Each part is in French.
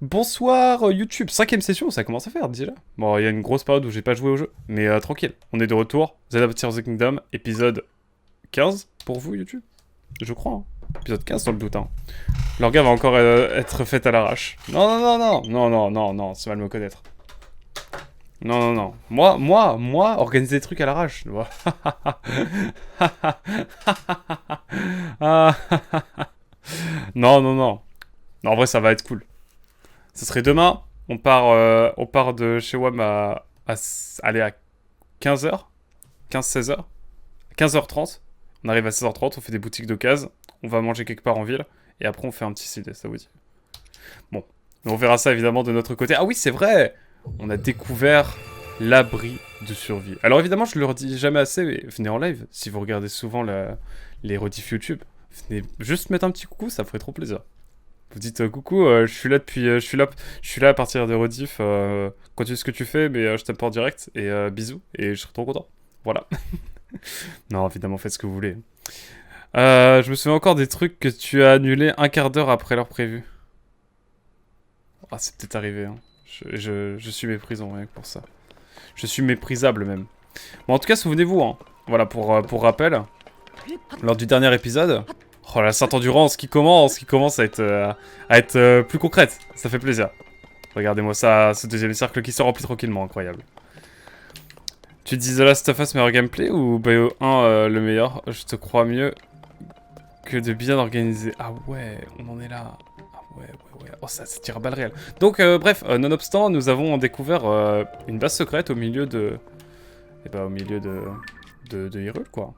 Bonsoir YouTube, cinquième session, ça commence à faire déjà. Bon, il y a une grosse période où j'ai pas joué au jeu, mais tranquille, on est de retour. Zelda Tears of the Kingdom, épisode 15 pour vous YouTube, je crois. Hein. Épisode 15 dans le doute. Hein. L'orga va encore être faite à l'arrache. Non, non, non, non, non, non, non, non, c'est mal me connaître. Non, non, non. Moi, organiser des trucs à l'arrache. Non, non, non. Non, en vrai, ça va être cool. Ce serait demain. On part de chez WAM aller à 15h. 15-16h. 15h30. On arrive à 16h30, on fait des boutiques d'occasion. On va manger quelque part en ville. Et après, on fait un petit CD, ça vous dit. Bon. Mais on verra ça évidemment de notre côté. Ah oui, c'est vrai. On a découvert l'abri de survie. Alors évidemment, je le redis jamais assez, mais venez en live. Si vous regardez souvent les rediff YouTube, venez juste mettre un petit coucou, ça me ferait trop plaisir. Vous dites coucou, je suis là depuis, je suis là à partir de rediff. Continue ce que tu fais, mais je t'aime pas en direct et bisous et je serai trop content. Voilà. Non, évidemment, faites ce que vous voulez. Je me souviens encore des trucs que tu as annulés un quart d'heure après l'heure prévue. Ah, c'est peut-être arrivé. Hein. Je suis méprisant rien que pour ça. Je suis méprisable même. Bon, en tout cas, souvenez-vous. Hein. Voilà, pour rappel, lors du dernier épisode. Oh la Sainte Endurance qui commence à être plus concrète. Ça fait plaisir. Regardez-moi ça, ce deuxième cercle qui se remplit tranquillement, incroyable. Tu dis The Last of Us meilleur gameplay ou BO1 le meilleur? Je te crois mieux que de bien organiser. Ah ouais, on en est là. Ah ouais, ouais, ouais. Oh ça tire à balles réelles. Donc bref, nonobstant, nous avons découvert une base secrète au milieu de... Eh ben au milieu de Hyrule quoi.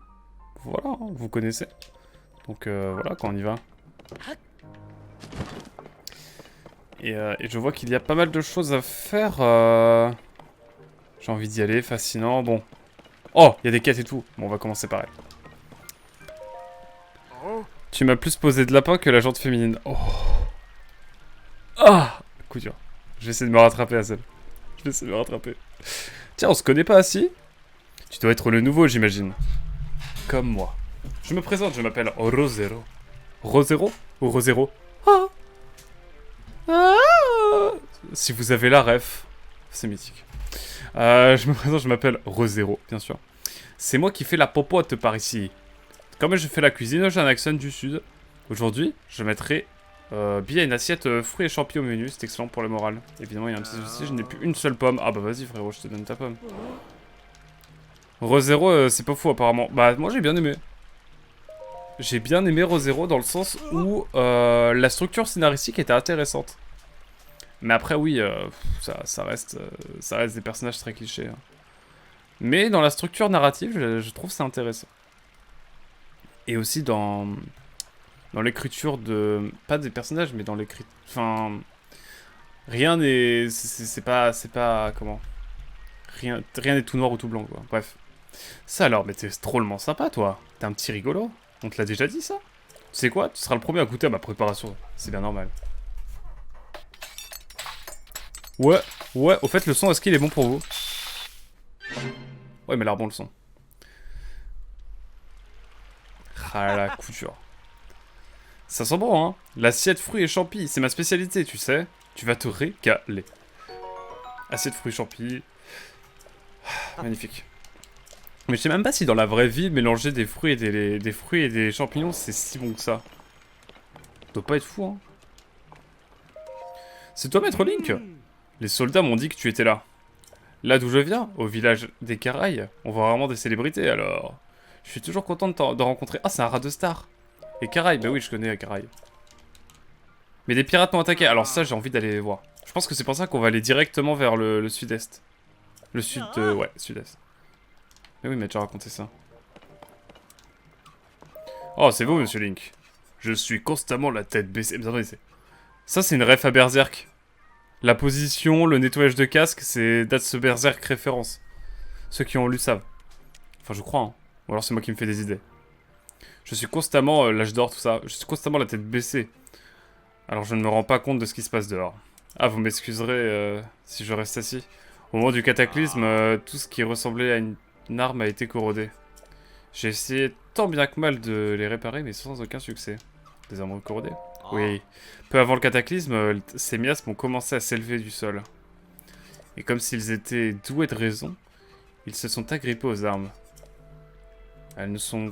Voilà, hein, vous connaissez. Donc voilà, quand on y va. Et je vois qu'il y a pas mal de choses à faire. J'ai envie d'y aller, fascinant. Bon. Oh, il y a des quêtes et tout. Bon, on va commencer par elle. Tu m'as plus posé de lapin que la jante féminine. Oh. Ah, coup dur. Je vais essayer de me rattraper à celle. Je vais essayer de me rattraper. Tiens, on se connaît pas assis? Tu dois être le nouveau, j'imagine. Comme moi. Je me présente, je m'appelle Rosero. Rosero ou Rosero? Ah. Ah. Si vous avez la ref, c'est mythique. Je me présente, je m'appelle Rosero, bien sûr. C'est moi qui fais la popote par ici. Comme je fais la cuisine, j'ai un accent du sud. Aujourd'hui, je mettrai bien une assiette fruits et champignons au menu. C'est excellent pour le moral. Évidemment, il y a un petit souci, je n'ai plus une seule pomme. Ah bah vas-y frérot, je te donne ta pomme. Rosero, c'est pas fou apparemment. Bah moi j'ai bien aimé. J'ai bien aimé Rosero dans le sens où la structure scénaristique était intéressante. Mais après oui, ça reste des personnages très clichés. Hein. Mais dans la structure narrative, je trouve ça intéressant. Et aussi dans l'écriture de... Pas des personnages, mais dans l'écriture... Enfin... Rien n'est... C'est pas... Comment... Rien n'est tout noir ou tout blanc, quoi. Bref. Ça alors, mais t'es drôlement sympa, toi. T'es un petit rigolo. On te l'a déjà dit, ça? Tu sais quoi? Tu seras le premier à goûter à ma préparation. C'est bien normal. Ouais, ouais. Au fait, le son, est-ce qu'il est bon pour vous? Ouais, mais l'air bon, le son. Ah la couture. Ça sent bon, hein. L'assiette fruits et champi, c'est ma spécialité, tu sais. Tu vas te régaler. Assiette fruits et champi. Magnifique. Mais je sais même pas si dans la vraie vie, mélanger des fruits et des fruits et des champignons, c'est si bon que ça. Ça doit pas être fou, hein. C'est toi, Maître Link? Les soldats m'ont dit que tu étais là. Là d'où je viens, au village des Caraïbes, on voit vraiment des célébrités, alors... Je suis toujours content de rencontrer... Ah, c'est un rat de star. Et Caraïbes, bah oui, je connais Caraïbes. Mais des pirates m'ont attaqué, alors ça, j'ai envie d'aller voir. Je pense que c'est pour ça qu'on va aller directement vers le sud-est. Le sud... ouais, sud-est. Mais oui, il m'a déjà raconté ça. Oh, c'est vous, monsieur Link. Je suis constamment la tête baissée. Mais attendez, ça, c'est une ref à Berserk. La position, le nettoyage de casque, c'est date ce Berserk référence. Ceux qui ont lu savent. Enfin, je crois, hein. Ou alors c'est moi qui me fais des idées. Je suis constamment, l'âge d'or, tout ça. Je suis constamment la tête baissée. Alors je ne me rends pas compte de ce qui se passe dehors. Ah, vous m'excuserez si je reste assis. Au moment du cataclysme, tout ce qui ressemblait à une arme a été corrodé. J'ai essayé tant bien que mal de les réparer, mais sans aucun succès. Des armes corrodées? Oui. Peu avant le cataclysme, ces miasmes ont commencé à s'élever du sol. Et comme s'ils étaient doués de raison, ils se sont agrippés aux armes. Elles se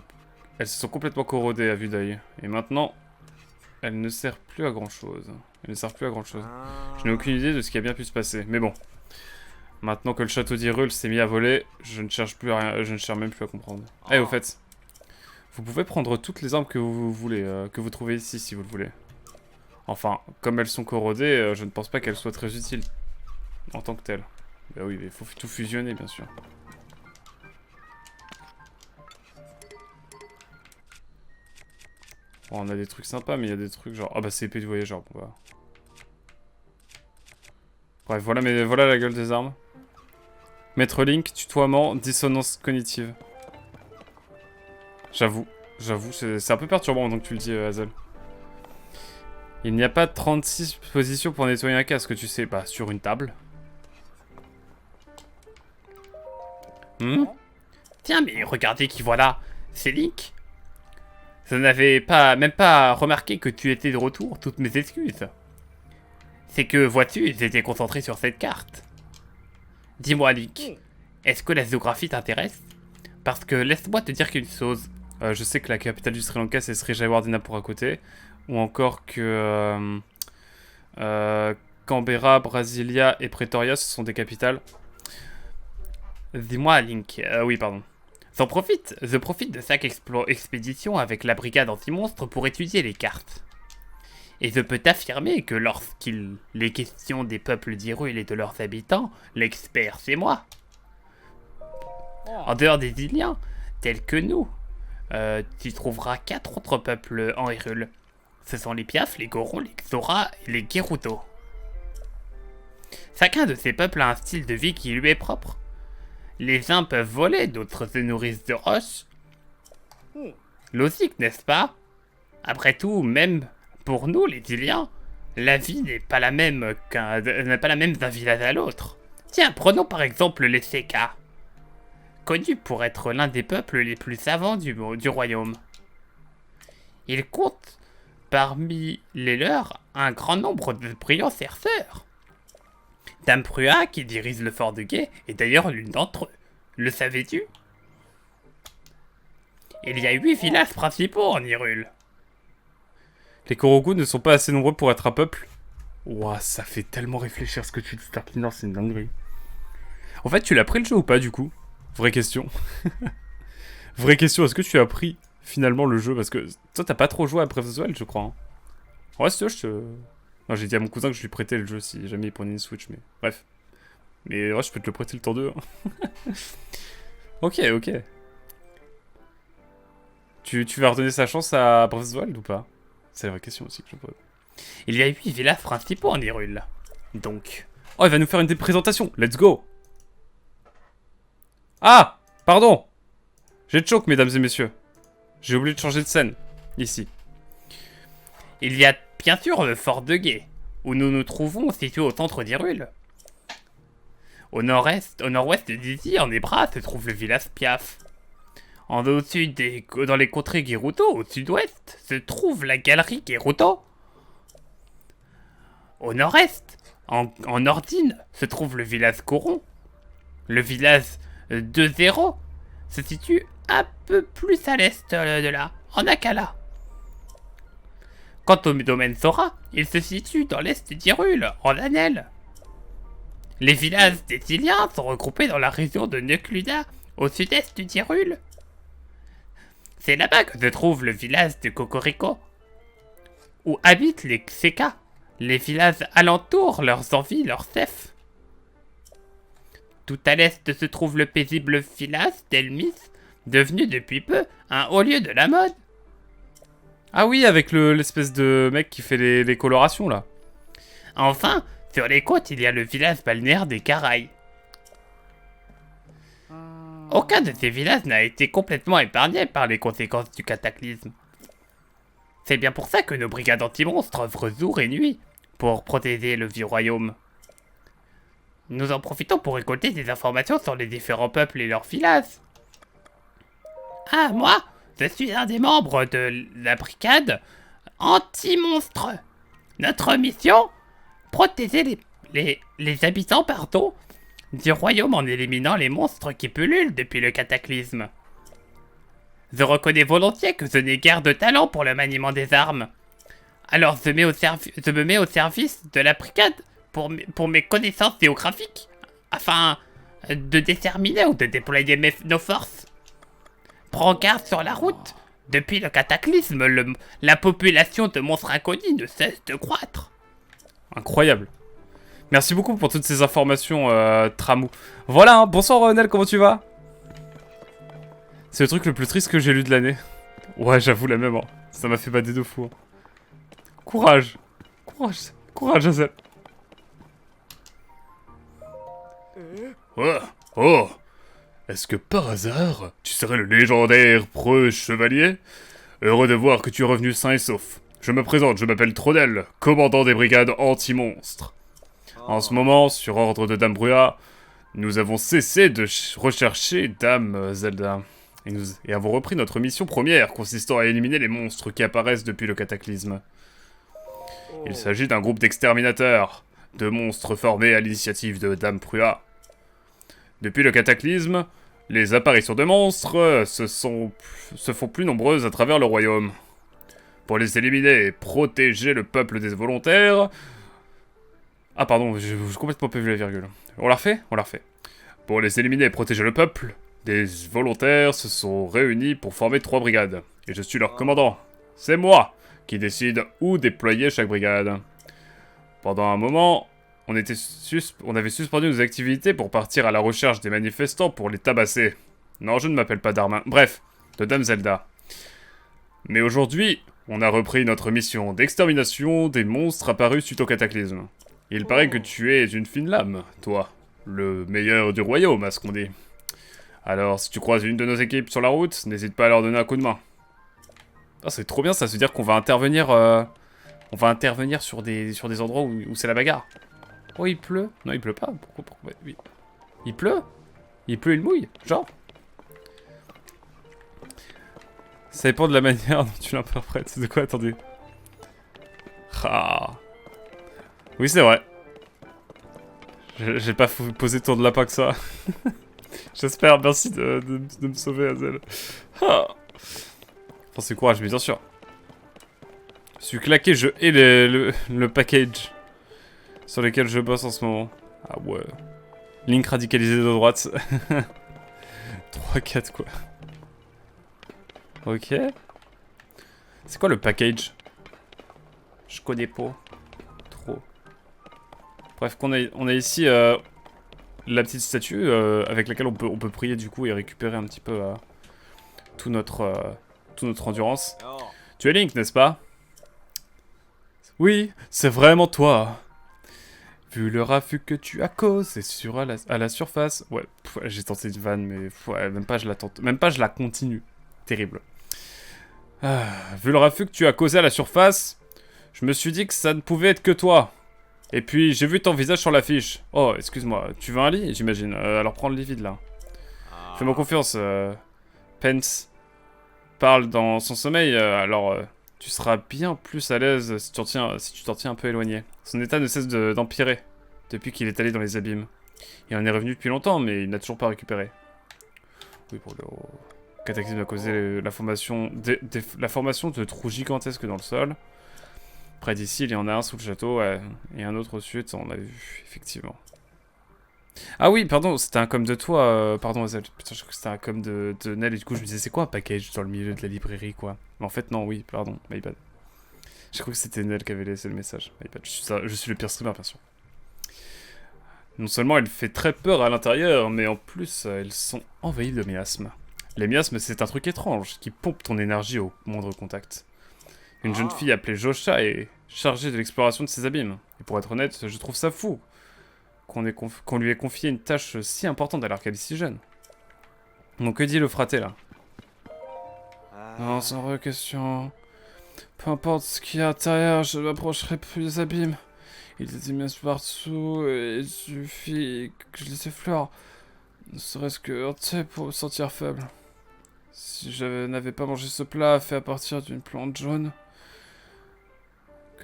sont complètement corrodées à vue d'œil. Et maintenant, elles ne servent plus à grand chose. Elles ne servent plus à grand chose. Je n'ai aucune idée de ce qui a bien pu se passer. Mais bon. Maintenant que le château d'Hyrule s'est mis à voler, je ne cherche plus à rien, je ne cherche même plus à comprendre. Eh, au fait, vous pouvez prendre toutes les armes que vous voulez, que vous trouvez ici, si vous le voulez. Enfin, comme elles sont corrodées, je ne pense pas qu'elles soient très utiles en tant que telles. Bah oui, mais il faut tout fusionner, bien sûr. Bon, on a des trucs sympas, mais il y a des trucs genre... Ah bah c'est épée de voyageur, bon bah... Bref, voilà, mais voilà la gueule des armes. Maître Link, tutoiement, dissonance cognitive. J'avoue, c'est un peu perturbant donc tu le dis, Hazel. Il n'y a pas 36 positions pour nettoyer un casque, tu sais. Bah, sur une table. Tiens, mais regardez qui voilà. C'est Link. Je n'avais pas, même pas remarqué que tu étais de retour, toutes mes excuses. C'est que, vois-tu, j'étais concentré sur cette carte. Dis-moi, Link, est-ce que la géographie t'intéresse? Parce que laisse-moi te dire qu'une chose. Je sais que la capitale du Sri Lanka, c'est Sri Jayawardena pour à côté. Ou encore que... Canberra, Brasilia et Pretoria, ce sont des capitales. Dis-moi, Link, oui, pardon. Je profite de chaque expédition avec la brigade anti-monstre pour étudier les cartes. Et je peux t'affirmer que lorsqu'il est question des peuples d'Hyrule et de leurs habitants, l'expert c'est moi. En dehors des Iliens, tels que nous, tu trouveras 4 autres peuples en Hyrule. Ce sont les Piaf, les Gorons, les Xora et les Gerudo. Chacun de ces peuples a un style de vie qui lui est propre. Les uns peuvent voler, d'autres se nourrissent de roches. Logique, n'est-ce pas? Après tout, même pour nous, les Iliens, la vie n'est pas la même d'un village à l'autre. Tiens, prenons par exemple les Seka, connus pour être l'un des peuples les plus savants du royaume. Ils comptent parmi les leurs un grand nombre de brillants cerceurs. Dame Prua, qui dirige le fort de Guet, est d'ailleurs l'une d'entre eux. Le savais-tu? Il y a 8 villages principaux en Hyrule. Les Korogu ne sont pas assez nombreux pour être un peuple. Ouah, ça fait tellement réfléchir ce que tu dis, Starkiller, c'est une dinguerie. En fait, tu l'as pris le jeu ou pas, du coup? Vraie question. Vraie question, est-ce que tu as pris finalement le jeu? Parce que toi, t'as pas trop joué à Breath of the Wild, je crois. Hein. Ouais, c'est toi, je te... Non, j'ai dit à mon cousin que je lui prêtais le jeu si jamais il prenait une Switch, mais bref. Mais ouais, je peux te le prêter le temps 2. Hein. Ok. Tu vas redonner sa chance à Breath of the Wild ou pas? C'est la vraie question aussi que je pose. Il y a 8 villages principaux en Hyrule. Donc... Oh, il va nous faire une présentation. Let's go. Ah, pardon. J'ai choc, mesdames et messieurs. J'ai oublié de changer de scène. Ici. Il y a bien sûr le fort de Guet, où nous nous trouvons situé au centre d'Hyrule. Au nord-ouest d'ici, en Ebra, se trouve le village Piaf. Dans les contrées Gerudo, au sud-ouest, se trouve la galerie Gerudo. Au nord-est, en Nordine, se trouve le village Goron. Le village 2-0 se situe un peu plus à l'est de là, en Akala. Quant au domaine Sora, il se situe dans l'est d'Hyrule, en Anel. Les villages des Iliens sont regroupés dans la région de Necluda, au sud-est d'Hyrule. C'est là-bas que se trouve le village de Cocorico, où habitent les Xeka, les villages alentours, leurs envies, leurs cefs. Tout à l'est se trouve le paisible village d'Elmis, devenu depuis peu un haut lieu de la mode. Ah oui, avec l'espèce de mec qui fait les colorations, là. Enfin, sur les côtes, il y a le village balnéaire des Caraïbes. Aucun de ces villages n'a été complètement épargné par les conséquences du cataclysme. C'est bien pour ça que nos brigades anti-monstres œuvrent jour et nuit pour protéger le vieux royaume. Nous en profitons pour récolter des informations sur les différents peuples et leurs villages. Ah, moi, je suis un des membres de la brigade anti-monstre. Notre mission, protéger les habitants, du royaume en éliminant les monstres qui pullulent depuis le cataclysme. Je reconnais volontiers que je n'ai guère de talent pour le maniement des armes. Alors je me mets au service de la brigade pour mes connaissances géographiques, afin de déterminer ou de déployer nos forces. Prends garde sur la route. Depuis le cataclysme, la population de monstres inconnus ne cesse de croître. Incroyable. Merci beaucoup pour toutes ces informations, Tramou. Voilà, hein. Bonsoir Ronel, comment tu vas? C'est le truc le plus triste que j'ai lu de l'année. Ouais, j'avoue la même. Hein. Ça m'a fait bader de fou. Hein. Courage. Courage. Courage, Azel. Oh, oh. Est-ce que par hasard, tu serais le légendaire preux chevalier? Heureux de voir que tu es revenu sain et sauf. Je me présente, je m'appelle Trodel, commandant des brigades anti-monstres. En ce moment, sur ordre de Dame Brua, nous avons cessé de rechercher Dame Zelda. Et avons repris notre mission première, consistant à éliminer les monstres qui apparaissent depuis le cataclysme. Il s'agit d'un groupe d'exterminateurs, de monstres formés à l'initiative de Dame Brua. Depuis le cataclysme, les apparitions de monstres se font plus nombreuses à travers le royaume. Pour les éliminer et protéger le peuple des volontaires... Ah pardon, j'ai complètement pas vu la virgule. On la refait? On la refait. Pour les éliminer et protéger le peuple, des volontaires se sont réunis pour former 3 brigades. Et je suis leur commandant. C'est moi qui décide où déployer chaque brigade. Pendant un moment... On avait suspendu nos activités pour partir à la recherche des manifestants pour les tabasser. Non, je ne m'appelle pas Darmin. Bref, de Dame Zelda. Mais aujourd'hui, on a repris notre mission d'extermination des monstres apparus suite au cataclysme. Il paraît que tu es une fine lame, toi. Le meilleur du royaume, à ce qu'on dit. Alors, si tu croises une de nos équipes sur la route, n'hésite pas à leur donner un coup de main. Ah, c'est trop bien, ça veut dire qu'on va intervenir... On va intervenir sur des endroits où c'est la bagarre. Oh, il pleut? Non, il pleut pas. Pourquoi oui. Il pleut? Il pleut, il mouille? Genre? Ça dépend de la manière dont tu l'interprètes. De quoi? Attendez. Ah. Oui, c'est vrai. J'ai pas posé tant de lapin que ça. J'espère. Merci de me sauver, Azel. Ah. Pensez courage, mais bien sûr. Je suis claqué, je hais le package sur lequel je bosse en ce moment. Ah ouais. Link radicalisé de droite. 3-4 quoi. Ok. C'est quoi le package? Je connais pas. Trop. Bref, on a ici la petite statue avec laquelle on peut prier du coup et récupérer un petit peu toute notre endurance. Tu es Link, n'est-ce pas? Oui, c'est vraiment toi. Vu le raffut que tu as causé à la surface... Ouais, j'ai tenté une vanne, mais ouais, même pas je la tente. Même pas je la continue. Terrible. Ah, vu le raffut que tu as causé à la surface, je me suis dit que ça ne pouvait être que toi. Et puis, j'ai vu ton visage sur l'affiche. Oh, excuse-moi, tu veux un lit, j'imagine. Alors prends le lit vide, là. Fais-moi confiance, Pence parle dans son sommeil, alors... tu seras bien plus à l'aise si tu t'en tiens un peu éloigné. Son état ne cesse d'empirer depuis qu'il est allé dans les abîmes. Il en est revenu depuis longtemps, mais il n'a toujours pas récupéré. Oui, pour le cataclysme a causé la formation de trous gigantesques dans le sol. Près d'ici, il y en a un sous le château et un autre au sud, on l'a vu, effectivement. Ah oui, pardon, c'était un com de toi, pardon Azel, putain, je crois que c'était un com de Nel, et du coup je me disais, c'est quoi un package dans le milieu de la librairie, quoi? Mais en fait, non, oui, pardon, my bad. Je crois que c'était Nel qui avait laissé le message, my bad, je suis le pire streamer, bien sûr. Non seulement elle fait très peur à l'intérieur, mais en plus, elles sont envahies de miasmes. Les miasmes, c'est un truc étrange, qui pompe ton énergie au moindre contact. Une jeune fille appelée Josha est chargée de l'exploration de ces abîmes, et pour être honnête, je trouve ça fou. Qu'on lui ait confié une tâche si importante alors qu'elle est si jeune. Donc que dit le fraté là? Non, sans question. Peu importe ce qu'il y a à l'intérieur, je ne m'approcherai plus des abîmes. Il est immense partout et il suffit que je les effleure. Ne serait-ce que heurter pour me sentir faible. Si je n'avais pas mangé ce plat fait à partir d'une plante jaune,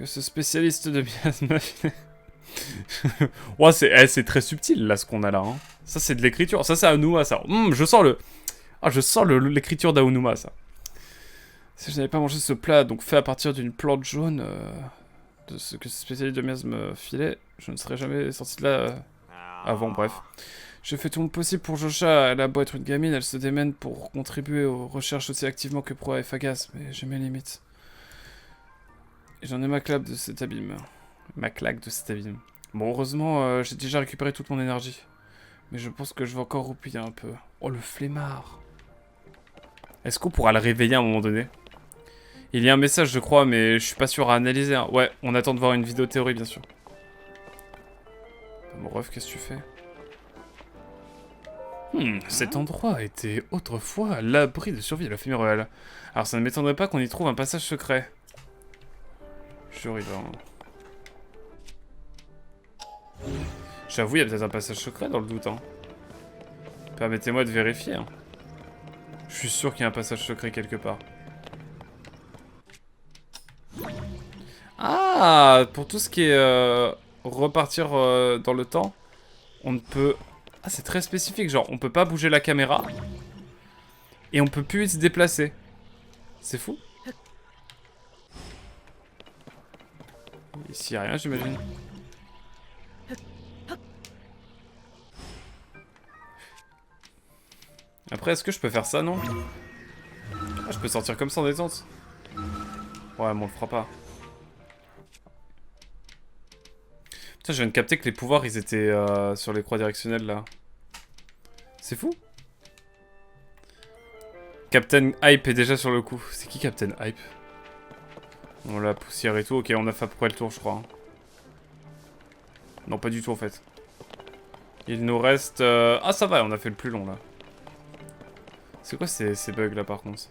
Que ce spécialiste de miasme... Ouais, c'est très subtil, là, ce qu'on a là. Hein. Ça, c'est de l'écriture. Ça, c'est Aonuma, ça. Je sens le... Ah, je sens l'écriture d'Aonuma, ça. Si je n'avais pas mangé ce plat, donc fait à partir d'une plante jaune, de ce que ce spécialiste de miasme filait, je ne serais jamais sorti de là avant, bref. J'ai fait tout mon possible pour Josha, elle a beau être une gamine, elle se démène pour contribuer aux recherches aussi activement que Proa et Fagas, mais j'ai mes limites. Et j'en ai ma claque de cet abîme. Ma claque de cet abîme. Bon, heureusement, j'ai déjà récupéré toute mon énergie. Mais je pense que je vais encore roupiller un peu. Oh, le flemmard. Est-ce qu'on pourra le réveiller à un moment donné? Il y a un message, je crois, mais je suis pas sûr à analyser. Hein. Ouais, on attend de voir une vidéo théorie, bien sûr. Mon ref, qu'est-ce que tu fais? Cet endroit était autrefois l'abri de survie de la famille royale. Alors ça ne m'étonnerait pas qu'on y trouve un passage secret. J'avoue, il y a peut-être un passage secret dans le doute. Hein. Permettez-moi de vérifier. Hein. Je suis sûr qu'il y a un passage secret quelque part. Ah, pour tout ce qui est repartir dans le temps, on ne peut... Ah, c'est très spécifique, genre on peut pas bouger la caméra et on peut plus se déplacer. C'est fou. Ici, y a rien, j'imagine. Après, est-ce que je peux faire ça, non? Ah, je peux sortir comme ça en détente. Ouais, mais on le fera pas. Putain, je viens de capter que les pouvoirs, ils étaient sur les croix directionnelles, là. C'est fou. Captain Hype est déjà sur le coup. C'est qui Captain Hype? On la poussière et tout. Ok, on a fait à peu près le tour, je crois. Hein. Non, pas du tout, en fait. Il nous reste... Ah, ça va, on a fait le plus long, là. C'est quoi ces bugs, là, par contre?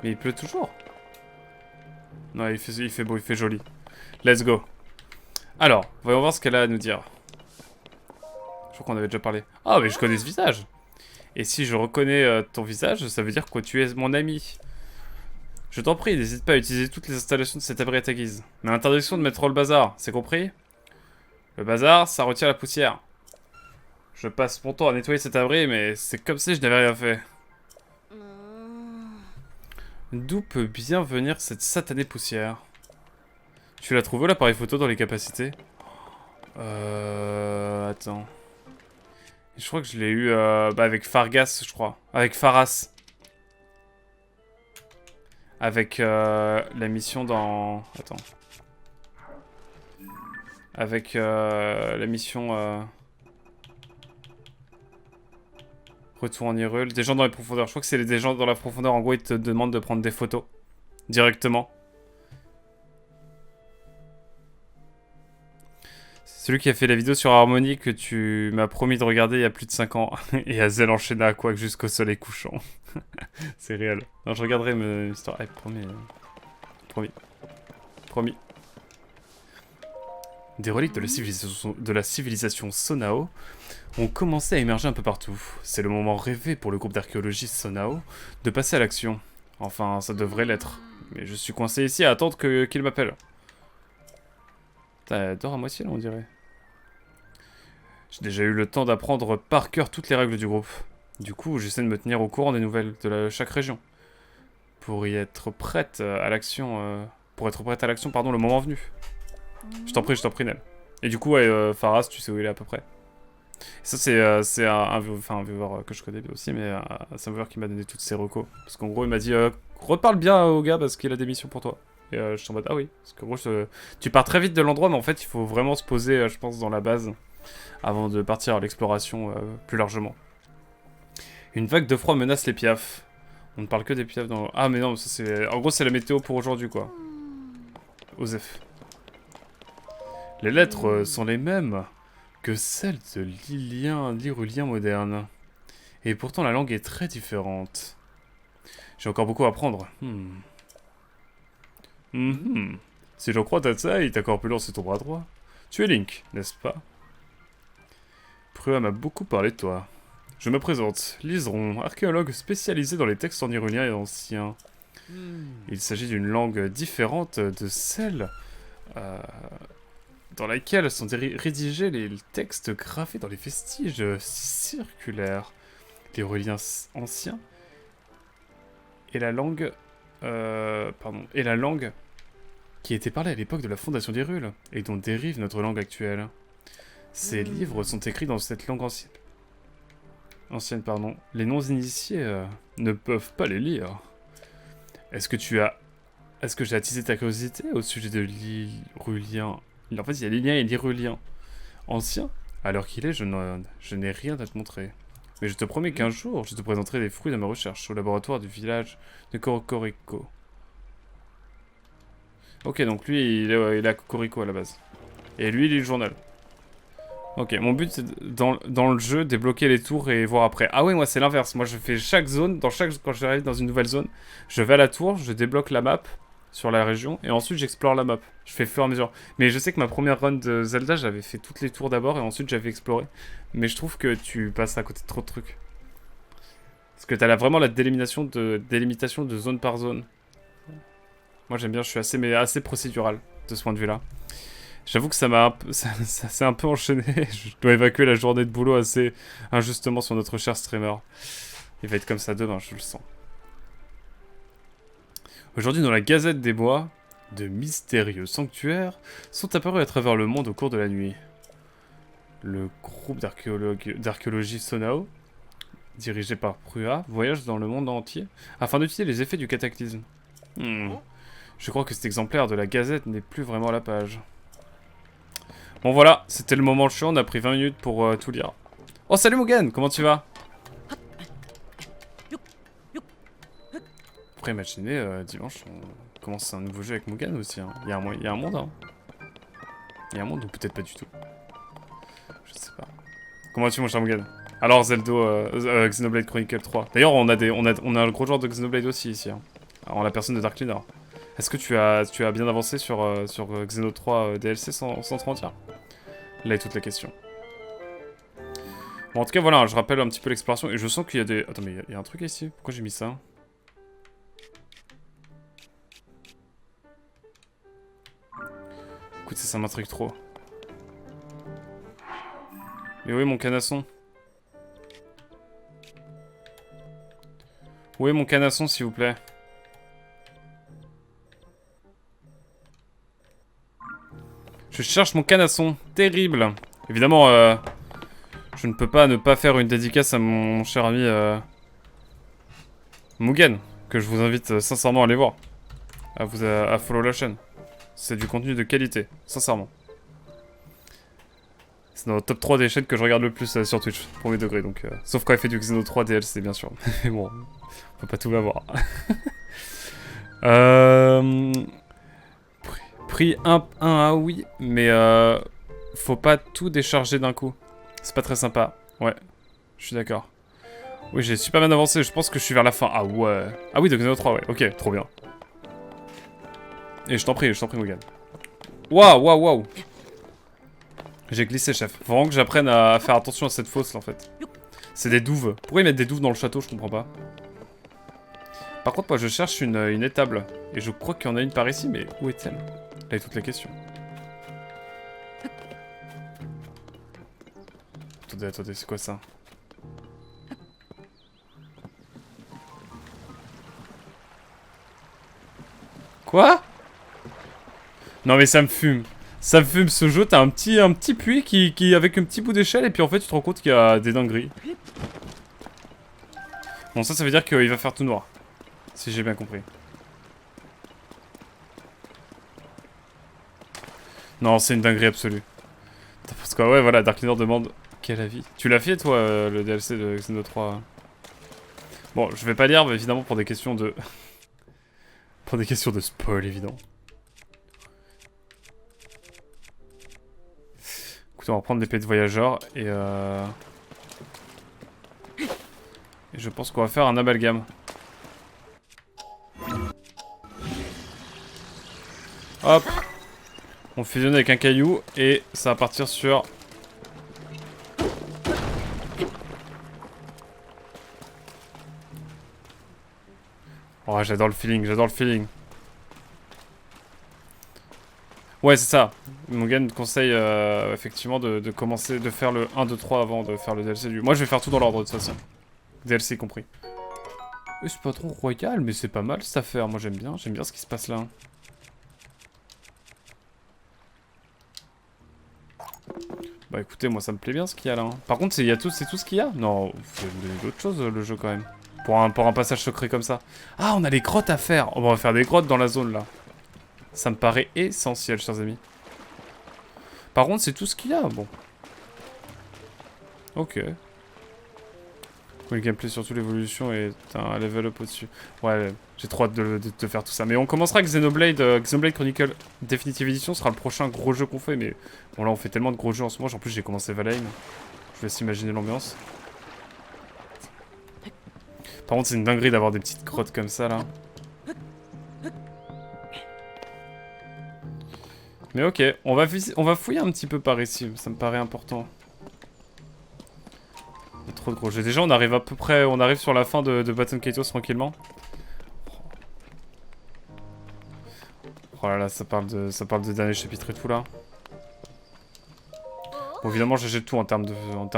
Mais il pleut toujours. Non, il fait beau, il fait joli. Let's go. Alors, voyons voir ce qu'elle a à nous dire. Je crois qu'on avait déjà parlé. Ah, mais je connais ce visage. Et si je reconnais ton visage, ça veut dire que tu es mon ami. Je t'en prie, n'hésite pas à utiliser toutes les installations de cet abri à ta guise. Mais interdiction de mettre le bazar, c'est compris? Le bazar, ça retire la poussière. Je passe mon temps à nettoyer cet abri, mais c'est comme si je n'avais rien fait. D'où peut bien venir cette satanée poussière? Tu l'as trouvé l'appareil photo dans les capacités? Attends. Je crois que je l'ai eu avec Fargas, je crois. Avec Faras. Avec la mission dans... Attends. Avec la mission... Retour en Hyrule. Des gens dans les profondeurs. Je crois que c'est des gens dans la profondeur. En gros, ils te demandent de prendre des photos. Directement. Celui qui a fait la vidéo sur Harmony que tu m'as promis de regarder il y a plus de 5 ans. Et Hazel enchaîna à quoi jusqu'au soleil couchant. C'est réel. Non, je regarderai mes histoires. Ah, promis. Promis. Promis. Des reliques de la civilisation Sonao ont commencé à émerger un peu partout. C'est le moment rêvé pour le groupe d'archéologistes Sonao de passer à l'action. Enfin, ça devrait l'être. Mais je suis coincé ici à attendre qu'il m'appelle. Putain, elle dort à moitié là, on dirait. J'ai déjà eu le temps d'apprendre par cœur toutes les règles du groupe. Du coup, j'essaie de me tenir au courant des nouvelles de chaque région. Pour y être prête à l'action... pardon, le moment venu. Je t'en prie, Nel. Et du coup, ouais, Faras, tu sais où il est à peu près. Et ça, c'est un viewer que je connais aussi, mais c'est un viewer qui m'a donné toutes ses recos. Parce qu'en gros, il m'a dit reparle bien au gars parce qu'il a des missions pour toi. Et je suis en mode ah oui. Parce qu'en gros, tu pars très vite de l'endroit, mais en fait, il faut vraiment se poser, je pense, dans la base avant de partir à l'exploration plus largement. Une vague de froid menace les piafs. On ne parle que des piafs dans. Ah, mais non, ça c'est. En gros, c'est la météo pour aujourd'hui, quoi. Osef. Les lettres sont les mêmes que celles de l'Hyrulien moderne. Et pourtant, la langue est très différente. J'ai encore beaucoup à apprendre. Si j'en crois ta taille, ta corpulence et ton bras droit, tu es Link, n'est-ce pas? Prua m'a beaucoup parlé de toi. Je me présente, Liseron, archéologue spécialisé dans les textes en hyrulien et anciens. Il s'agit d'une langue différente de celle euh, dans laquelle sont rédigés les textes gravés dans les vestiges circulaires, les reliens anciens et la langue, et la langue qui était parlée à l'époque de la fondation d'Hyrule et dont dérive notre langue actuelle. Ces livres sont écrits dans cette langue ancienne. Les non-initiés ne peuvent pas les lire. Est-ce que j'ai attisé ta curiosité au sujet de l'Hyrulien? En fait, il y a l'Hyrulien et l'Hyrulien ancien. Alors qu'il est, je n'ai rien à te montrer. Mais je te promets qu'un jour, je te présenterai les fruits de ma recherche au laboratoire du village de Cocorico. Ok, donc lui, il est à Cocorico à la base. Et lui, il lit le journal. Ok, mon but, c'est dans le jeu, débloquer les tours et voir après. Ah ouais, moi, c'est l'inverse. Moi, je fais chaque zone, quand j'arrive dans une nouvelle zone, je vais à la tour, je débloque la map sur la région, et ensuite, j'explore la map. Je fais fur et à mesure. Mais je sais que ma première run de Zelda, j'avais fait toutes les tours d'abord, et ensuite, j'avais exploré. Mais je trouve que tu passes à côté de trop de trucs. Parce que t'as vraiment la délimitation de zone par zone. Moi, j'aime bien, je suis assez procédural de ce point de vue-là. J'avoue que ça s'est un peu enchaîné. Je dois évacuer la journée de boulot assez injustement sur notre cher streamer. Il va être comme ça demain, je le sens. Aujourd'hui, dans la Gazette des Bois, de mystérieux sanctuaires sont apparus à travers le monde au cours de la nuit. Le groupe d'archéologie Sonao, dirigé par Prua, voyage dans le monde entier afin d'étudier les effets du cataclysme. Je crois que cet exemplaire de la Gazette n'est plus vraiment à la page. Bon voilà, c'était le moment chiant, on a pris 20 minutes pour tout lire. Oh salut Mugen, comment tu vas? Après matinée, dimanche, on commence un nouveau jeu avec Mugen aussi. Hein. Il y a un monde, hein. Il y a un monde ou peut-être pas du tout. Je sais pas. Comment vas-tu mon cher Mugen? Alors Xenoblade Chronicle 3. D'ailleurs on a un gros joueur de Xenoblade aussi ici. Hein. En la personne de Darkliner. Est-ce que tu as bien avancé sur Xeno 3 DLC sans te mentir? Là est toute la question. Bon, en tout cas, voilà, je rappelle un petit peu l'exploration. Et je sens qu'il y a des... Attends, mais il y a un truc ici. Pourquoi j'ai mis ça? Écoute, ça m'intrigue trop. Mais où est mon canasson? Où est mon canasson, s'il vous plaît? Je cherche mon canasson. Terrible. Évidemment, je ne peux pas ne pas faire une dédicace à mon cher ami Mugen, que je vous invite sincèrement à aller voir. À follow la chaîne. C'est du contenu de qualité, sincèrement. C'est dans le top 3 des chaînes que je regarde le plus sur Twitch, premier degré, donc... sauf quand il fait du Xeno 3 DLC, bien sûr. Mais bon, on peut pas tout avoir. Prix 1 oui, mais faut pas tout décharger d'un coup. C'est pas très sympa. Ouais, je suis d'accord. Oui, j'ai super bien avancé, je pense que je suis vers la fin. Ah ouais. Ah oui, de Xeno 3, ouais. Ok, trop bien. Et je t'en prie, Mugen. Waouh, waouh, waouh. J'ai glissé, chef. Faut vraiment que j'apprenne à faire attention à cette fosse, là, en fait. C'est des douves. Pourquoi ils mettent des douves dans le château, je comprends pas. Par contre, moi, je cherche une étable. Et je crois qu'il y en a une par ici, mais où est-elle? Là est toute la question. Attendez, c'est quoi ça? Quoi? Non mais ça me fume. Ça me fume ce jeu, t'as un petit puits qui avec un petit bout d'échelle et puis en fait tu te rends compte qu'il y a des dingueries. Bon ça veut dire qu'il va faire tout noir. Si j'ai bien compris. Non, c'est une dinguerie absolue. Parce que ouais voilà, Darkliner demande quel avis. Tu l'as fait toi le DLC de Xeno 3? Bon, je vais pas lire, mais évidemment pour des questions de... pour des questions de spoil, évidemment. Écoutez, on va prendre l'épée de voyageur et je pense qu'on va faire un amalgame. Hop. On fusionne avec un caillou et ça va partir sur... Oh, j'adore le feeling, j'adore le feeling. Ouais, c'est ça. Mon gars me conseille effectivement de commencer, de faire le 1, 2, 3 avant de faire le DLC du... Moi, je vais faire tout dans l'ordre de toute façon. DLC compris. C'est pas trop royal, mais c'est pas mal cette affaire. Moi, j'aime bien ce qui se passe là. Bah écoutez, moi ça me plaît bien ce qu'il y a là. Hein. Par contre, c'est tout ce qu'il y a? Non, vous pouvez me donner d'autres choses le jeu quand même. Pour un passage secret comme ça. Ah, on a les grottes à faire. On va faire des grottes dans la zone là. Ça me paraît essentiel, chers amis. Par contre, c'est tout ce qu'il y a. Bon. Ok. Le gameplay, surtout l'évolution, est un level up au-dessus. Ouais, j'ai trop hâte de faire tout ça. Mais on commencera avec Xenoblade. Xenoblade Chronicle Definitive Edition sera le prochain gros jeu qu'on fait. Mais bon, là, on fait tellement de gros jeux en ce moment. En plus, j'ai commencé Valheim. Je vous laisse imaginer l'ambiance. Par contre, c'est une dinguerie d'avoir des petites grottes comme ça, là. Mais ok, on va fouiller un petit peu par ici. Ça me paraît important. Trop de gros jeux. Déjà, on arrive à peu près... On arrive sur la fin de Baton Kaitos tranquillement. Oh là là, ça parle de dernier chapitre et tout, là. Bon, évidemment, je jette tout en termes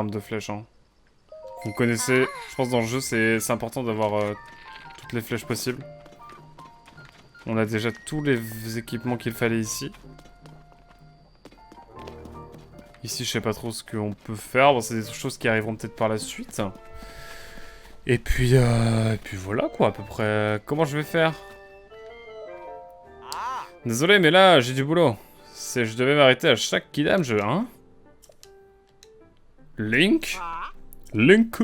de flèches, hein. Vous connaissez... Je pense dans le jeu, c'est important d'avoir toutes les flèches possibles. On a déjà tous les équipements qu'il fallait ici. Ici, je sais pas trop ce qu'on peut faire. Bon, c'est des choses qui arriveront peut-être par la suite. Et puis voilà, quoi, à peu près. Comment je vais faire? Désolé, mais là, j'ai du boulot. Je devais m'arrêter à chaque kidam, hein? Link? Link?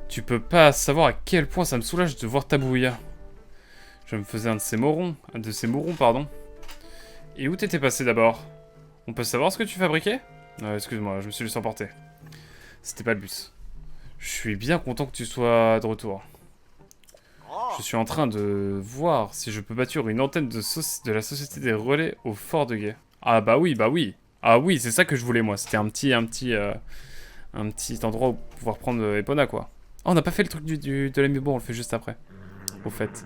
Tu peux pas savoir à quel point ça me soulage de voir Tabouya. Je me faisais un de ces mourons, pardon. Et où t'étais passé d'abord? On peut savoir ce que tu fabriquais? Excuse-moi, je me suis laissé emporter. C'était pas le but. Je suis bien content que tu sois de retour. Je suis en train de voir si je peux bâtir une antenne de la Société des Relais au Fort de Guet. Ah bah oui, bah oui. Ah oui, c'est ça que je voulais moi. C'était un petit endroit où pouvoir prendre Epona, quoi. Oh, on n'a pas fait le truc de l'amiibo, on le fait juste après. Au fait.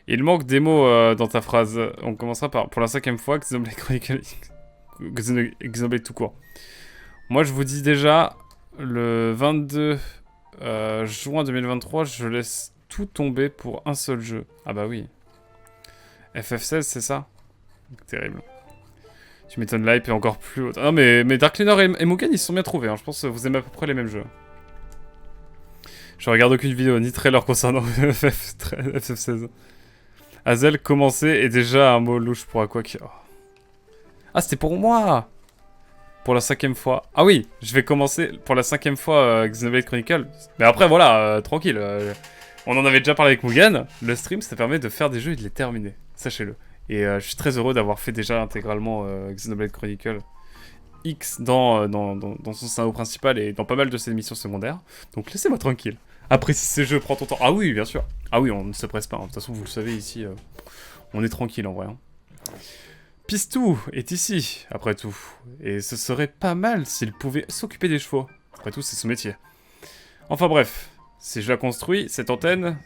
Il manque des mots dans ta phrase. On commencera par, pour la 5e fois, Xenoblade Chronicle... Xenoblade tout court. Moi, je vous dis déjà, le 22 juin 2023, je laisse tout tomber pour un seul jeu. Ah bah oui. FF16, c'est ça? Terrible. Tu m'étonnes, l'hype est encore plus haute. Non, mais Darklinor et Mugen, ils se sont bien trouvés. Hein. Je pense que vous aimez à peu près les mêmes jeux. Je regarde aucune vidéo ni trailer concernant FF16. Hazel, commencer est déjà un mot louche pour Aqua. Oh. Ah, c'était pour moi! Pour la 5e fois. Ah oui, je vais commencer pour la 5e fois Xenoblade Chronicle. Mais après, voilà, tranquille. On en avait déjà parlé avec Mugen. Le stream, ça permet de faire des jeux et de les terminer. Sachez-le. Et je suis très heureux d'avoir fait déjà intégralement Xenoblade Chronicle X dans son scénario principal et dans pas mal de ses missions secondaires. Donc laissez-moi tranquille. Après, si ce jeu prend ton temps... Ah oui, bien sûr. Ah oui, on ne se presse pas. Hein. De toute façon, vous le savez, ici, on est tranquille en vrai. Hein. Pistou est ici, après tout. Et ce serait pas mal s'il pouvait s'occuper des chevaux. Après tout, c'est son métier. Enfin bref, si je la construis, cette antenne,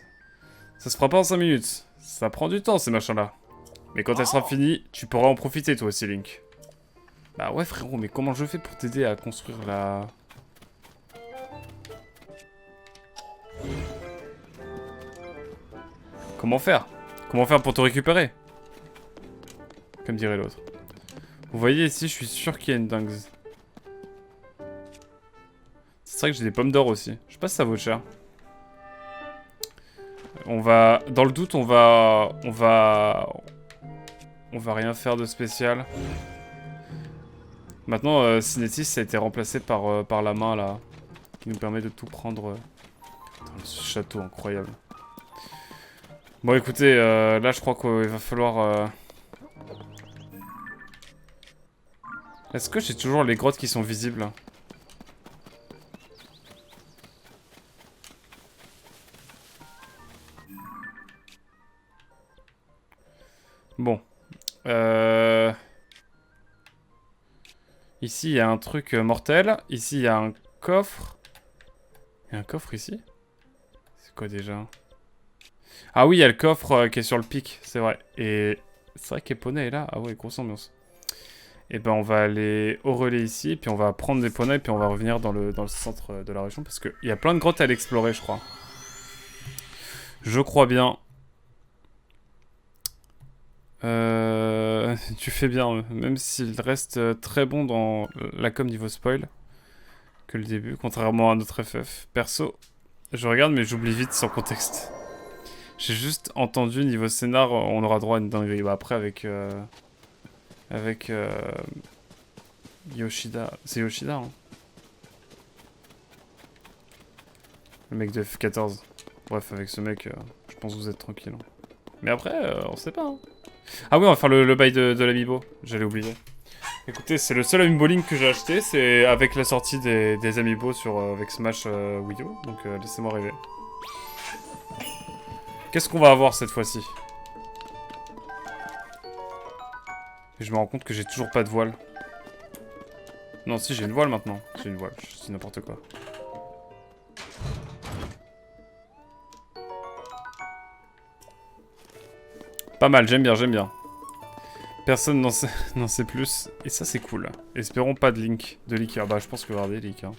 ça se fera pas en 5 minutes. Ça prend du temps, ces machins-là. Mais quand elle sera finie, tu pourras en profiter, toi aussi, Link. Bah ouais, frérot, mais comment je fais pour t'aider à construire la... Comment faire? Comment faire pour te récupérer? Comme dirait l'autre. Vous voyez ici, je suis sûr qu'il y a une dingue. C'est vrai que j'ai des pommes d'or aussi. Je sais pas si ça vaut cher. On va... Dans le doute, on va rien faire de spécial. Maintenant, Cinétis, ça a été remplacé par la main, là. Qui nous permet de tout prendre. Dans ce château incroyable. Bon, écoutez, là, je crois qu'il va falloir... Est-ce que j'ai toujours les grottes qui sont visibles? Bon. Ici, il y a un truc mortel. Ici, il y a un coffre. Il y a un coffre ici? C'est quoi déjà? Ah oui, il y a le coffre qui est sur le pic, c'est vrai. Et c'est vrai qu'Epona est là. Ah ouais, grosse ambiance. Et ben on va aller au relais ici, puis on va prendre des poneys, puis on va revenir dans le centre de la région, parce qu'il y a plein de grottes à aller explorer, je crois. Je crois bien. Tu fais bien, même s'il reste très bon dans la com niveau spoil que le début, contrairement à notre FF. Perso, je regarde mais j'oublie vite sans contexte. J'ai juste entendu niveau scénar, on aura droit à une dinguerie. Bah après avec Yoshida, c'est Yoshida hein. Le mec de F14. Bref, avec ce mec, je pense que vous êtes tranquille. Hein. Mais après, on sait pas. Hein. Ah oui, on va faire le bail de l'amiibo. J'allais oublier. Écoutez, c'est le seul amiibo Link que j'ai acheté. C'est avec la sortie des amiibo avec Smash Wii U. Donc laissez-moi rêver. Qu'est-ce qu'on va avoir cette fois-ci? Et je me rends compte que j'ai toujours pas de voile. Non, si, j'ai une voile maintenant. J'ai une voile, je dis n'importe quoi. Pas mal, j'aime bien, j'aime bien. Personne n'en sait plus. Et ça, c'est cool. Espérons pas de Link. De Leaker. Bah, je pense qu'il y aura des leaks. Hein.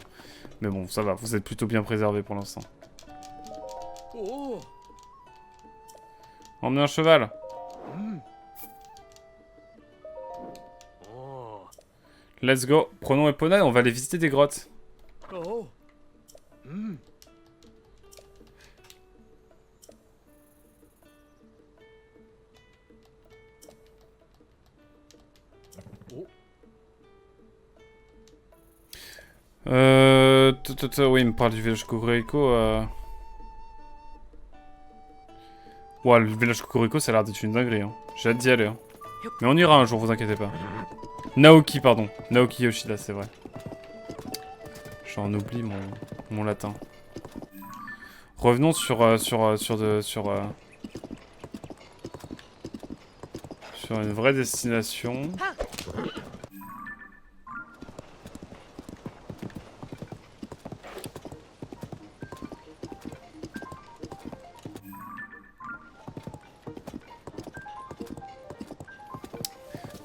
Mais bon, ça va. Vous êtes plutôt bien préservés pour l'instant. Emmenez un cheval. Let's go. Prenons Epona et on va aller visiter des grottes. Oui, il me parle du village Kokoriko. Ouais, le village Kokoriko, ça a l'air d'être une dinguerie. Hein. J'ai hâte d'y aller. Hein. Mais on ira un jour, vous inquiétez pas. Naoki, pardon. Naoki Yoshida, c'est vrai. J'en oublie mon latin. Revenons sur une vraie destination.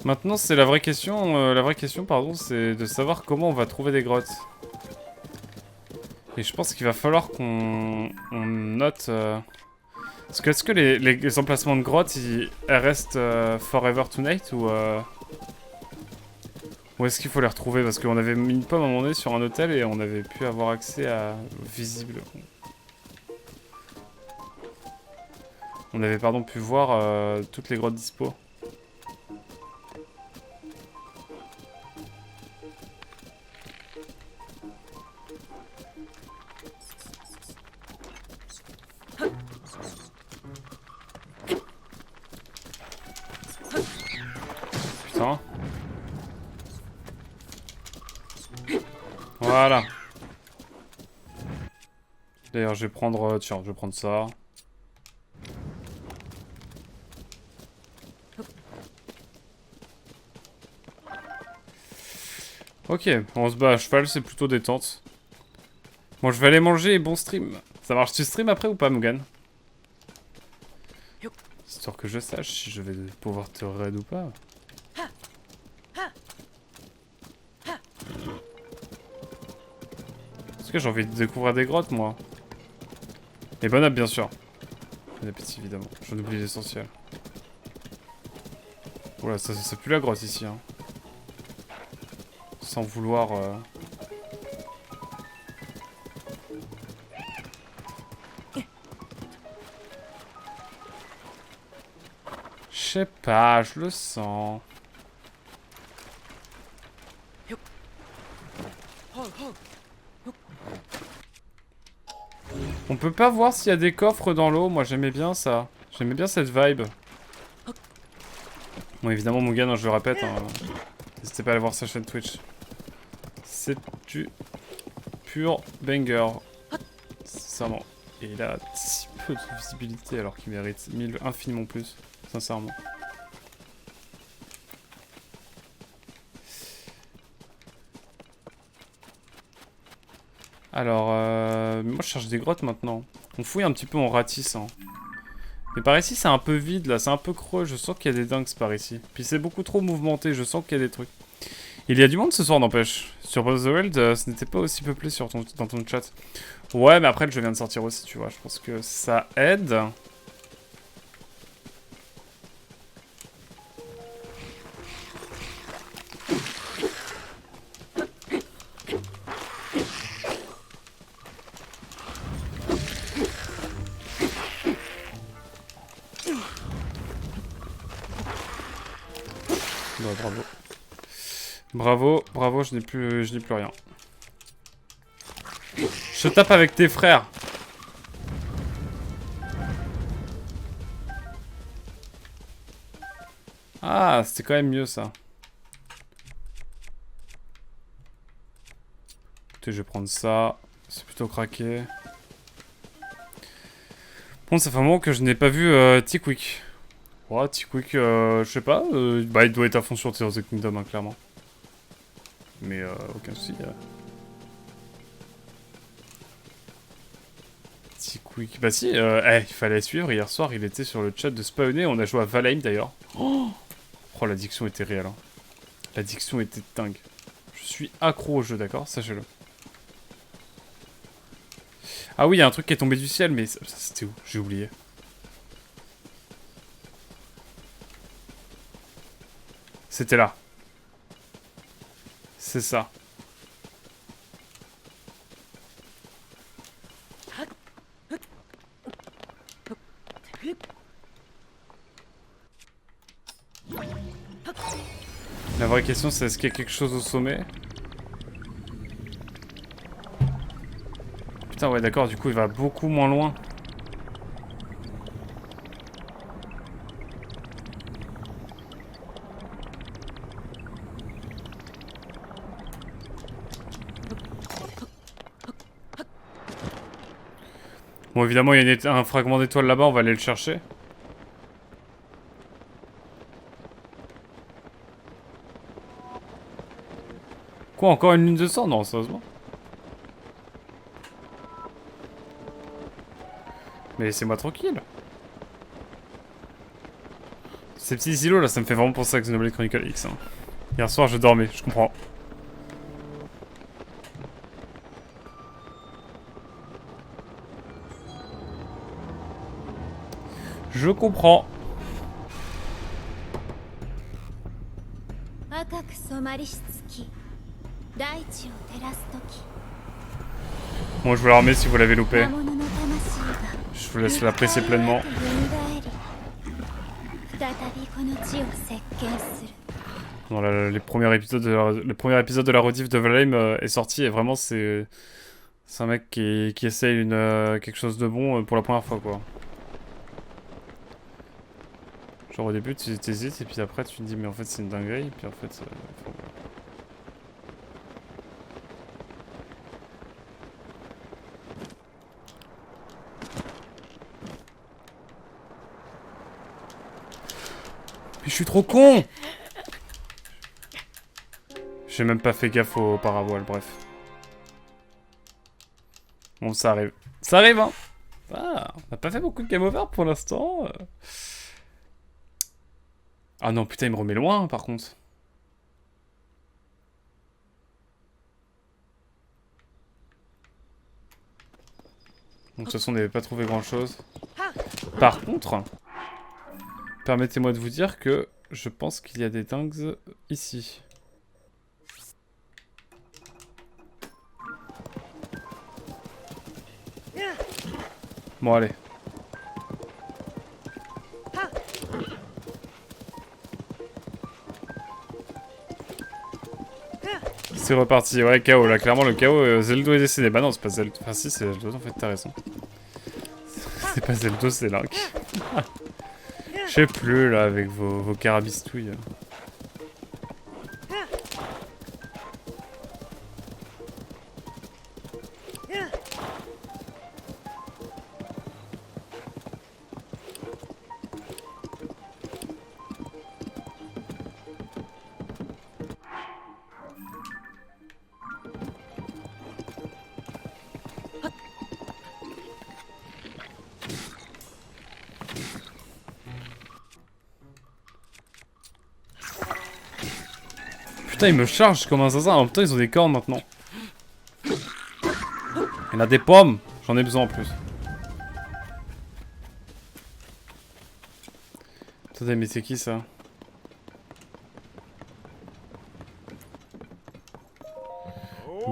Maintenant, c'est la vraie question. La vraie question, pardon, c'est de savoir comment on va trouver des grottes. Et je pense qu'il va falloir qu'on note... Parce que est-ce que les emplacements de grottes, elles restent forever tonight ou est-ce qu'il faut les retrouver? Parce qu'on avait mis une pomme à un moment donné sur un hôtel et on avait pu avoir accès à... visible. On avait pardon pu voir toutes les grottes dispo. Putain. Voilà. D'ailleurs, je vais prendre... tiens, je vais prendre ça. Ok, on se bat à cheval, c'est plutôt détente. Bon, je vais aller manger et bon stream. Ça marche, tu stream après ou pas, Mugan? Histoire que je sache si je vais pouvoir te raid ou pas. Parce que j'ai envie de découvrir des grottes, moi. Et bon app, bien sûr. Bon appétit, évidemment. J'en oublie l'essentiel. Voilà, ça pue la grotte ici. Hein. Sans vouloir... Je sais pas, je le sens. On peut pas voir s'il y a des coffres dans l'eau. Moi, j'aimais bien ça. J'aimais bien cette vibe. Bon, évidemment, Mugan, je le répète, hein, n'hésitez pas à aller voir sa chaîne Twitch. C'est du pur banger. Sincèrement. Et il a si peu de visibilité alors qu'il mérite infiniment plus. Sincèrement. Alors, moi je cherche des grottes maintenant. On fouille un petit peu, on ratisse. Hein. Mais par ici, c'est un peu vide, là. C'est un peu creux. Je sens qu'il y a des dingues par ici. Puis c'est beaucoup trop mouvementé. Je sens qu'il y a des trucs. Il y a du monde ce soir, n'empêche. Sur Breath of the Wild, ce n'était pas aussi peuplé dans ton chat. Ouais, mais après, le jeu vient de sortir aussi, tu vois. Je pense que ça aide. Bah, bravo. Bravo, bravo, je n'ai plus rien. Je tape avec tes frères. Ah, c'était quand même mieux ça. Écoutez, je vais prendre ça. C'est plutôt craqué. Bon, ça fait un moment que je n'ai pas vu T-Quick. Ouais, T-Quick, je sais pas. Bah, il doit être à fond sur Tears of the Kingdom, hein, clairement. Mais aucun souci. T-Quick. Bah si, il fallait suivre. Hier soir, il était sur le chat de Spawney. On a joué à Valheim d'ailleurs. Oh, l'addiction était réelle. Hein. L'addiction était dingue. Je suis accro au jeu, d'accord? Sachez-le. Ah oui, il y a un truc qui est tombé du ciel, mais ça c'était où? J'ai oublié. C'était là. C'est ça. La vraie question, c'est est-ce qu'il y a quelque chose au sommet? Putain, ouais, d'accord, du coup, il va beaucoup moins loin. Bon, évidemment, il y a un fragment d'étoile là-bas, on va aller le chercher. Quoi, encore une lune de sang? Non, sérieusement. Mais laissez-moi tranquille. Ces petits îlots là, ça me fait vraiment penser à Xenoblade Chronicle X. Hein. Hier soir, je dormais, je comprends. Je comprends. Bon, je vous la remets si vous l'avez loupé. Je vous laisse l'apprécier pleinement. Non, le premier épisode de la rediff de Valheim est sorti et vraiment c'est un mec qui essaye quelque chose de bon pour la première fois quoi. Genre au début tu t'hésites et puis après tu te dis mais en fait c'est une dinguerie et puis en fait Mais je suis trop con. J'ai même pas fait gaffe au paravoile, bref. Bon, ça arrive. Ça arrive, hein. Ah, on n'a pas fait beaucoup de game over pour l'instant. Ah non, putain, il me remet loin, par contre. Donc, de toute façon, on n'avait pas trouvé grand-chose. Par contre, permettez-moi de vous dire que je pense qu'il y a des dingues ici. Bon, allez. C'est reparti. Ouais, KO. Là, clairement, le KO, Zeldo est décédé. Bah non, c'est pas Zeldo. Enfin, si, c'est Zeldo. En fait, t'as raison. C'est pas Zeldo, c'est Link. Je sais plus, là, avec vos carabistouilles. Putain, ils me chargent comme un zinzin. En même temps, ils ont des cornes maintenant. Il y en a des pommes. J'en ai besoin en plus. Attendez, mais c'est qui ça?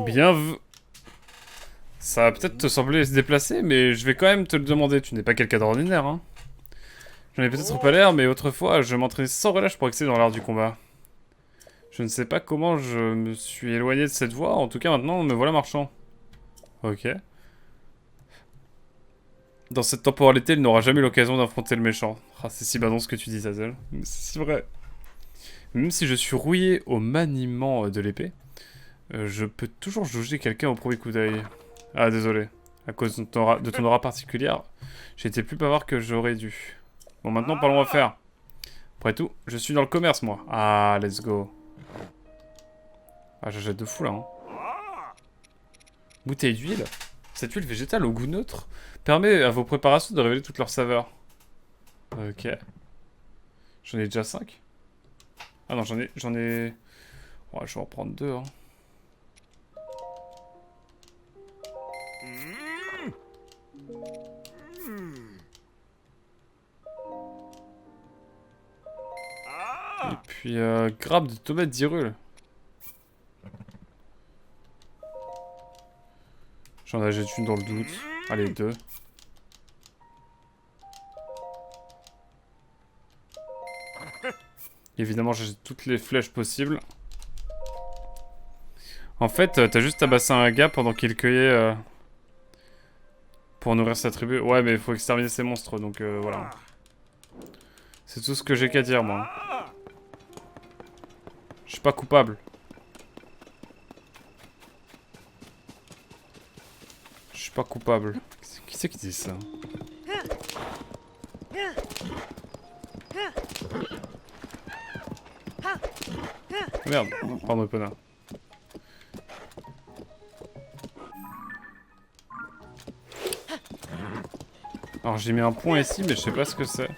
Bien vu. Ça va peut-être te sembler se déplacer, mais je vais quand même te le demander. Tu n'es pas quelqu'un d'ordinaire, hein. J'en ai peut-être pas l'air, mais autrefois, je m'entraînais sans relâche pour excéder dans l'art du combat. Je ne sais pas comment je me suis éloigné de cette voie. En tout cas, maintenant, me voilà marchand. Ok. Dans cette temporalité, il n'aura jamais eu l'occasion d'affronter le méchant. Ah, c'est si badon ce que tu dis, Zazel. Mais c'est si vrai. Même si je suis rouillé au maniement de l'épée, je peux toujours juger quelqu'un au premier coup d'œil. Ah, désolé. À cause de ton aura particulière, j'ai été plus bavard que j'aurais dû. Bon, maintenant, parlons affaires. Après tout, je suis dans le commerce, moi. Ah, let's go. Ah, j'achète de fou, là. Hein. Bouteille d'huile. Cette huile végétale au goût neutre permet à vos préparations de révéler toute leur saveur. Ok. J'en ai déjà 5. Ah non, j'en ai... Ouais, je vais en prendre 2, hein. Et puis, grappe de tomates d'Hyrule. J'en achète une dans le doute. Allez, 2. Évidemment, j'achète toutes les flèches possibles. En fait, t'as juste tabassé un gars pendant qu'il cueillait... pour nourrir sa tribu. Ouais, mais il faut exterminer ces monstres, donc voilà. C'est tout ce que j'ai qu'à dire, moi. Je suis pas coupable. Je suis pas coupable. Qui c'est qui dit ça? Merde, pardon, Epona. Alors j'ai mis un point ici, mais je sais pas ce que c'est.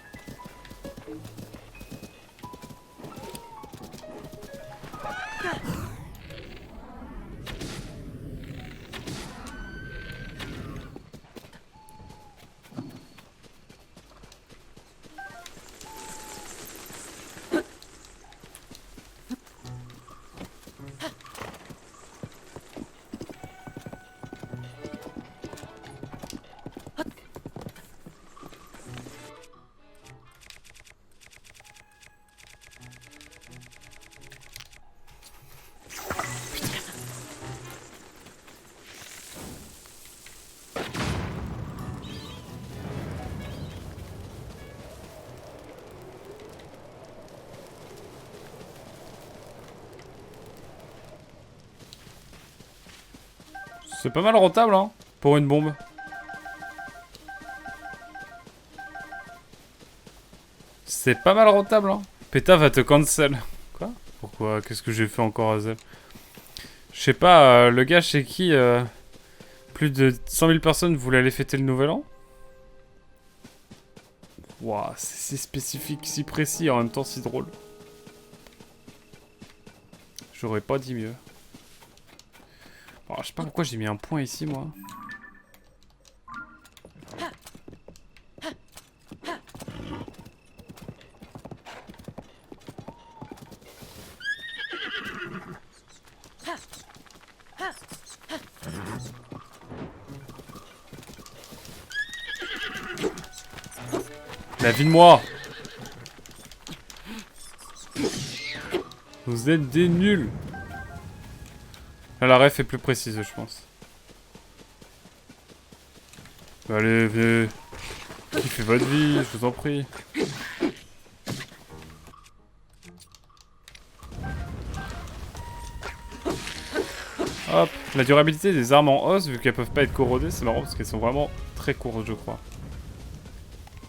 C'est pas mal rentable, hein, pour une bombe. C'est pas mal rentable, hein. Péta va te cancel. Quoi? Pourquoi? Qu'est-ce que j'ai fait encore à Zel? Je sais pas, le gars chez qui plus de 100 000 personnes voulaient aller fêter le nouvel an? Waouh, c'est si spécifique, si précis, et en même temps si drôle. J'aurais pas dit mieux. Oh, je sais pas pourquoi j'ai mis un point ici, moi. La vie de moi! Vous êtes des nuls! Là, la ref est plus précise, je pense. Allez, venez. Kiffez votre vie, je vous en prie. Hop, la durabilité des armes en os, vu qu'elles peuvent pas être corrodées, c'est marrant parce qu'elles sont vraiment très courtes, je crois.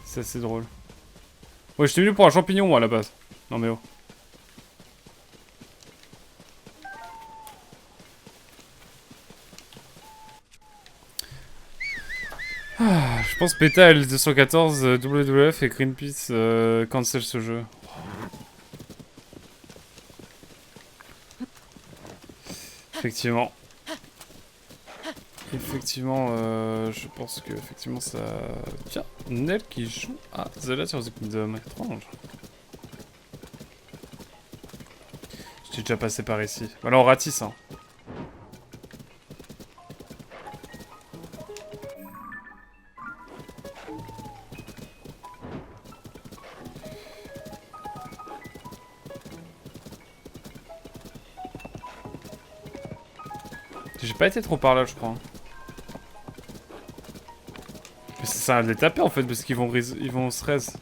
C'est assez drôle. Ouais, j'étais venu pour un champignon, moi, à la base. Non, mais oh. Ah, je pense Péta L214, WWF et Greenpeace cancel ce jeu. Effectivement. Effectivement, je pense que effectivement ça... Tiens, Nel qui joue à Zelda Tears of the Kingdom. Étrange. J'étais déjà passé par ici. Voilà, on ratisse, hein. J'ai pas été trop par là, je crois. Mais ça sert à les taper en fait, parce qu'ils vont, ils vont se raise.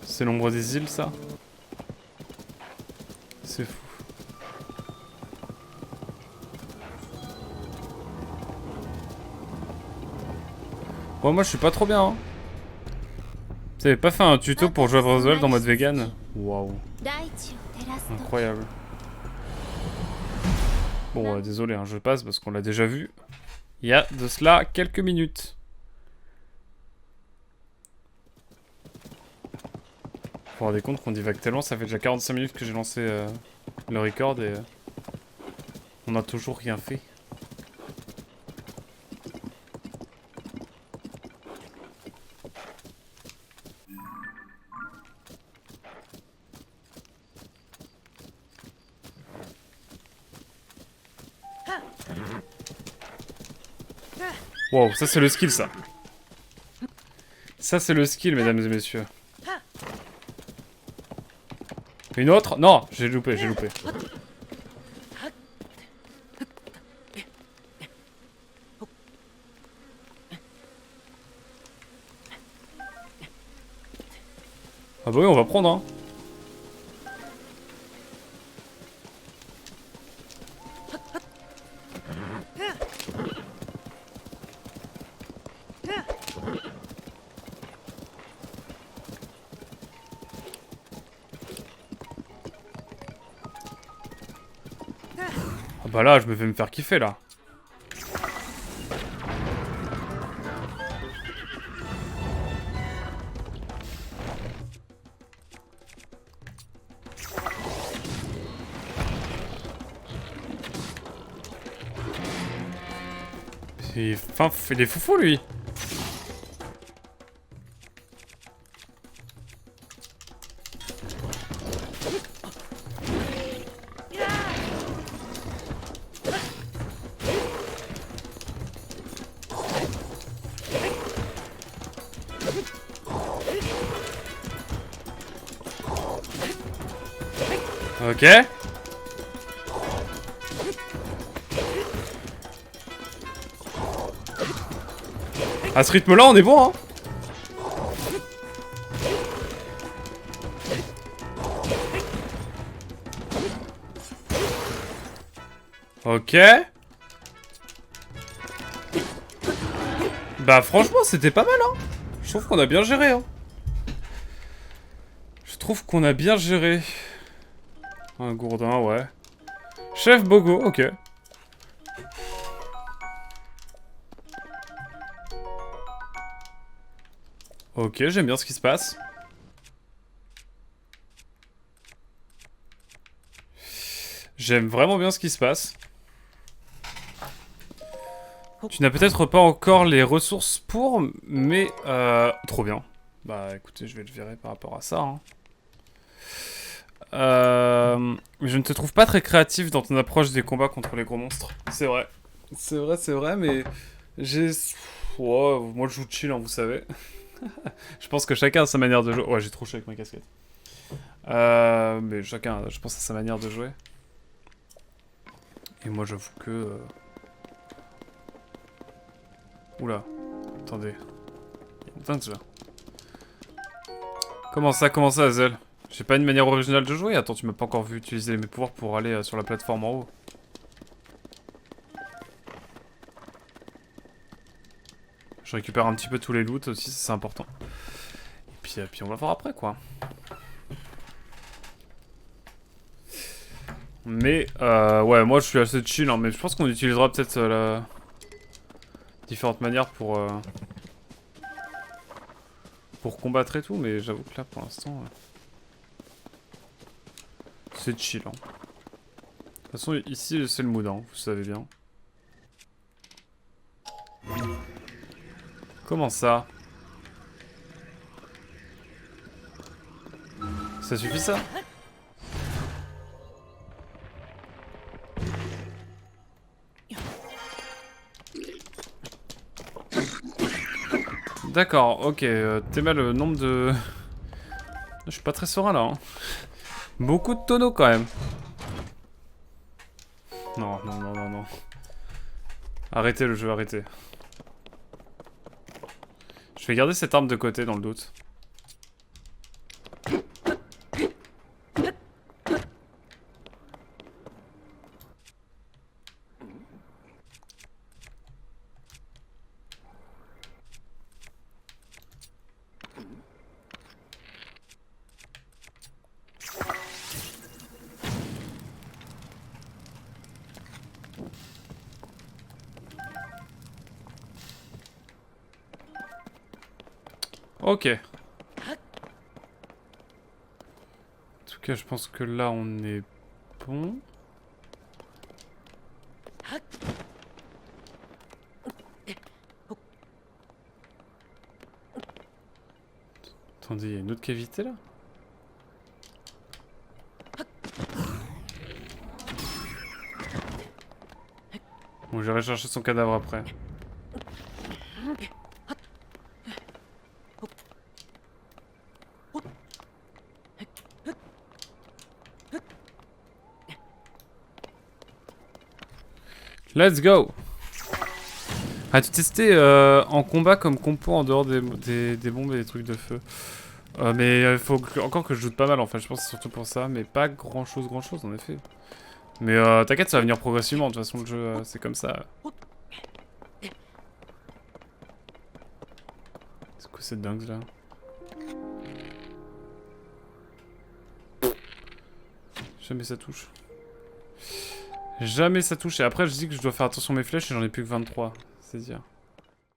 C'est l'ombre des îles, ça? C'est fou. Bon, moi je suis pas trop bien, hein. Vous avez pas fait un tuto pour jouer à Breath of the Wild en mode vegan? Waouh. Incroyable. Bon, désolé, hein, je passe parce qu'on l'a déjà vu. Il y a de cela quelques minutes. Vous vous rendez compte qu'on divague tellement, ça fait déjà 45 minutes que j'ai lancé le record et on n'a toujours rien fait. Wow, ça c'est le skill, ça. Ça c'est le skill, mesdames et messieurs. Une autre? Non, j'ai loupé, j'ai loupé. Ah bah oui, on va prendre, hein. Ah bah là, je me vais me faire kiffer, là. Il est foufou, lui. Ok. À ce rythme-là, on est bon, hein. Ok. Bah franchement, c'était pas mal, hein. Je trouve qu'on a bien géré, hein. Je trouve qu'on a bien géré. Un gourdin, ouais. Chef Bogo, ok. Ok, j'aime bien ce qui se passe. J'aime vraiment bien ce qui se passe. Tu n'as peut-être pas encore les ressources pour, mais trop bien. Bah écoutez, je vais le virer par rapport à ça, hein. Je ne te trouve pas très créatif dans ton approche des combats contre les gros monstres. C'est vrai. C'est vrai, mais j'ai... Ouais, moi je joue chill, hein, vous savez. Je pense que chacun a sa manière de jouer. Ouais, j'ai trop chaud avec ma casquette. Mais chacun, je pense, a sa manière de jouer. Et moi j'avoue que... Oula, attendez. Putain, là. Comment ça, Hazel? J'ai pas une manière originale de jouer? Attends, tu m'as pas encore vu utiliser mes pouvoirs pour aller sur la plateforme en haut. Je récupère un petit peu tous les loots aussi, c'est important. Et puis on va voir après, quoi. Mais, ouais, moi je suis assez chill, hein, mais je pense qu'on utilisera peut-être différentes manières pour combattre et tout, mais j'avoue que là, pour l'instant, c'est chill. Hein. De toute façon, ici, c'est le mood, hein, vous savez bien. Comment ça? Ça suffit ça? D'accord, ok, t'es mal le nombre de... Je suis pas très serein là. Hein. Beaucoup de tonneaux quand même. Non, non, non, non, non. Arrêtez le jeu, arrêtez. Je vais garder cette arme de côté dans le doute. Ok. En tout cas, je pense que là, on est bon. Attendez, il y a une autre cavité là? Bon, j'irai chercher son cadavre après. Let's go! As-tu testé en combat comme compo en dehors des bombes et des trucs de feu? Mais il faut encore que je joue pas mal en fait, je pense que c'est surtout pour ça, mais pas grand chose en effet. Mais t'inquiète, ça va venir progressivement, de toute façon le jeu c'est comme ça. C'est quoi cette dingue là? Jamais ça touche. Jamais ça touche, et après je dis que je dois faire attention à mes flèches et j'en ai plus que 23, c'est dire.